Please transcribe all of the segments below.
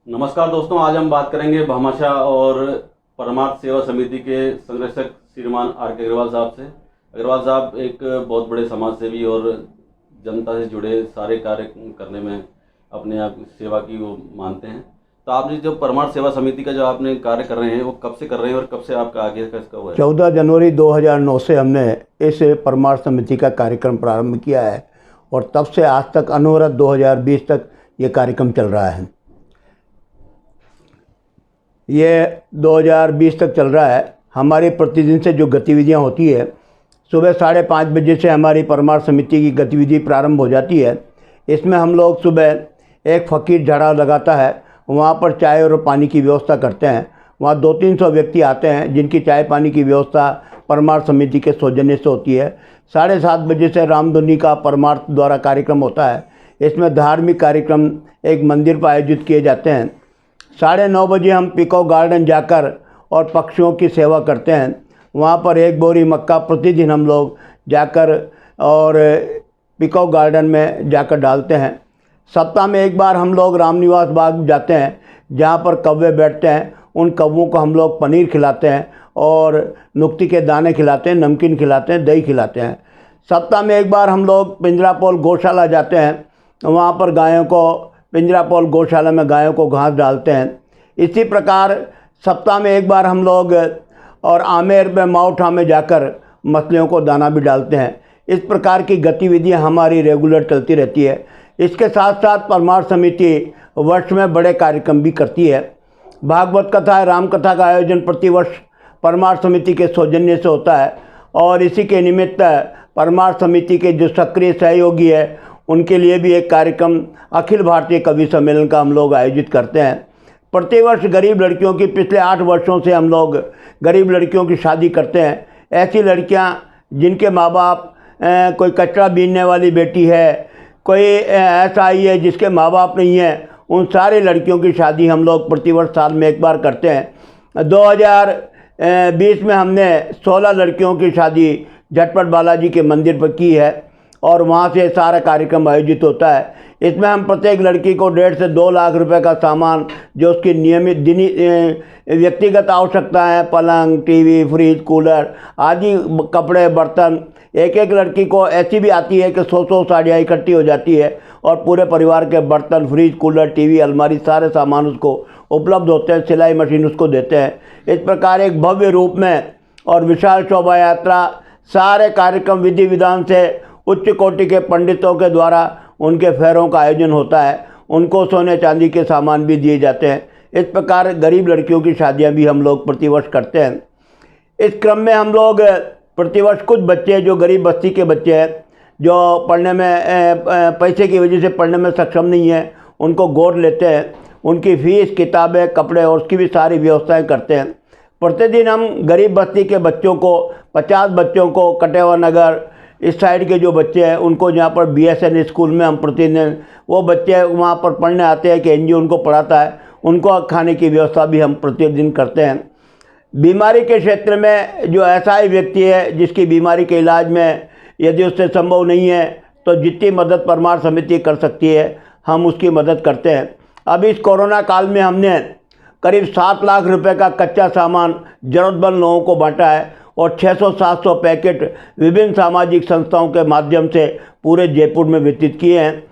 नमस्कार दोस्तों, आज हम बात करेंगे भामाशाह और परमार्थ सेवा समिति के संरक्षक श्रीमान आर.के. अग्रवाल साहब से। अग्रवाल साहब एक बहुत बड़े समाज सेवी और जनता से जुड़े सारे कार्य करने में अपने आप सेवा की वो मानते हैं। तो आपने जो परमार्थ सेवा समिति का जो आपने कार्य कर रहे हैं वो कब से कर रहे हैं और कब से आपका आगे का इसका हुआ है? 14 जनवरी 2009 से हमने इस परमार्थ समिति का कार्यक्रम प्रारंभ किया है और तब से आज तक अनवरत 2020 तक ये कार्यक्रम चल रहा है। ये 2020 तक चल रहा है। हमारी प्रतिदिन से जो गतिविधियां होती है, सुबह 5:30 बजे से हमारी परमार्थ समिति की गतिविधि प्रारंभ हो जाती है। इसमें हम लोग सुबह एक फ़कीर झाड़ा लगाता है, वहाँ पर चाय और पानी की व्यवस्था करते हैं। वहाँ 200-300 व्यक्ति आते हैं जिनकी चाय पानी की व्यवस्था परमार्थ समिति के सौजन्य से होती है। 7:30 बजे से रामधुनी का परमार्थ द्वारा कार्यक्रम होता है। इसमें धार्मिक कार्यक्रम एक मंदिर पर आयोजित किए जाते हैं। 9:30 बजे हम पीकॉक गार्डन जाकर और पक्षियों की सेवा करते हैं। वहाँ पर एक बोरी मक्का प्रतिदिन हम लोग जाकर और पीकॉक गार्डन में जाकर डालते हैं। सप्ताह में एक बार हम लोग रामनिवास बाग जाते हैं, जहाँ पर कौवे बैठते हैं। उन कौवों को हम लोग पनीर खिलाते हैं और नुक्ती के दाने खिलाते हैं, नमकीन खिलाते हैं, दही खिलाते हैं। सप्ताह में एक बार हम लोग पिंजरापोल गौशाला जाते हैं। वहाँ पर गायों को पिंजरापोल गौशाला में गायों को घास डालते हैं। इसी प्रकार सप्ताह में एक बार हम लोग और आमेर में माउठा में जाकर मछलियों को दाना भी डालते हैं। इस प्रकार की गतिविधियां हमारी रेगुलर चलती रहती है। इसके साथ साथ परमार्थ समिति वर्ष में बड़े कार्यक्रम भी करती है। भागवत कथा, राम कथा का आयोजन प्रतिवर्ष परमार्थ समिति के सौजन्य से होता है और इसी के निमित्त परमार्थ समिति के जो सक्रिय सहयोगी है उनके लिए भी एक कार्यक्रम अखिल भारतीय कवि सम्मेलन का हम लोग आयोजित करते हैं। प्रतिवर्ष गरीब लड़कियों की, पिछले 8 वर्षों से हम लोग गरीब लड़कियों की शादी करते हैं। ऐसी लड़कियां जिनके माँ बाप कोई कचरा बीनने वाली बेटी है, कोई ऐसा ही है जिसके माँ बाप नहीं है, उन सारी लड़कियों की शादी हम लोग प्रतिवर्ष साल में एक बार करते हैं। 2020 में हमने 16 लड़कियों की शादी झटपट बालाजी के मंदिर पर की है और वहाँ से सारा कार्यक्रम आयोजित होता है। इसमें हम प्रत्येक लड़की को 1.5 से 2 लाख रुपए का सामान, जो उसकी नियमित व्यक्तिगत आवश्यकता है, पलंग, टीवी, फ्रिज, कूलर आदि, कपड़े, बर्तन, एक लड़की को ऐसी भी आती है कि 100 साड़ियाँ इकट्ठी हो जाती है और पूरे परिवार के बर्तन, फ्रिज, कूलर, टीवी, अलमारी सारे सामान उसको उपलब्ध होते हैं। सिलाई मशीन उसको देते हैं। इस प्रकार एक भव्य रूप में और विशाल शोभा यात्रा, सारे कार्यक्रम विधि विधान से उच्च कोटि के पंडितों के द्वारा उनके फेरों का आयोजन होता है। उनको सोने चांदी के सामान भी दिए जाते हैं। इस प्रकार गरीब लड़कियों की शादियां भी हम लोग प्रतिवर्ष करते हैं। इस क्रम में हम लोग प्रतिवर्ष कुछ बच्चे जो गरीब बस्ती के बच्चे हैं, जो पढ़ने में पैसे की वजह से पढ़ने में सक्षम नहीं है, उनको गोद लेते हैं। उनकी फ़ीस, किताबें, कपड़े और उसकी भी सारी व्यवस्थाएँ करते हैं। प्रतिदिन हम गरीब बस्ती के बच्चों को, 50 बच्चों को, कटेवा नगर इस साइड के जो बच्चे हैं उनको, जहाँ पर BSN स्कूल में हम प्रतिदिन वो बच्चे वहाँ पर पढ़ने आते हैं कि NGO उनको पढ़ाता है, उनको खाने की व्यवस्था भी हम प्रतिदिन करते हैं। बीमारी के क्षेत्र में जो ऐसा ही व्यक्ति है जिसकी बीमारी के इलाज में यदि उससे संभव नहीं है तो जितनी मदद परमार्थ समिति कर सकती है हम उसकी मदद करते हैं। अब इस कोरोना काल में हमने करीब 7 लाख रुपए का कच्चा सामान ज़रूरतमंद लोगों को बांटा है और 600-700 पैकेट विभिन्न सामाजिक संस्थाओं के माध्यम से पूरे जयपुर में वितरित किए हैं।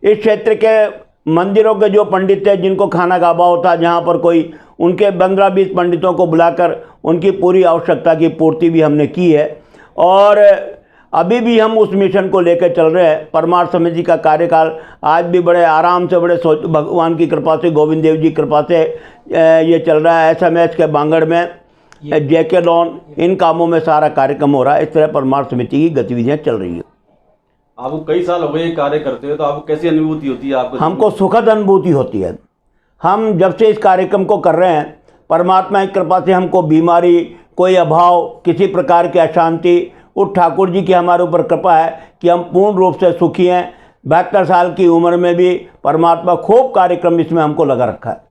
इस क्षेत्र के मंदिरों के जो पंडित थे जिनको खाना का अभाव था, जहाँ पर कोई, उनके 15-20 पंडितों को बुलाकर उनकी पूरी आवश्यकता की पूर्ति भी हमने की है और अभी भी हम उस मिशन को लेकर चल रहे हैं। परमार्थ समिति का कार्यकाल आज भी बड़े आराम से, बड़े भगवान की कृपा से, गोविंद देव जी कृपा से ये चल रहा है। SMS के बांगड़ में, JK लॉन, इन कामों में सारा कार्यक्रम हो रहा है। इस तरह परमार्थ समिति की गतिविधियां चल रही है। आपको कई साल हो गए ये कार्य करते हो, तो आपको कैसी अनुभूति होती है? आपको? हमको सुखद अनुभूति होती है। हम जब से इस कार्यक्रम को कर रहे हैं, परमात्मा की कृपा से हमको बीमारी, कोई अभाव, किसी प्रकार की अशांति, उस ठाकुर जी की हमारे ऊपर कृपा है कि हम पूर्ण रूप से सुखी हैं। 72 साल की उम्र में भी परमात्मा खूब कार्यक्रम इसमें हमको लगा रखा है।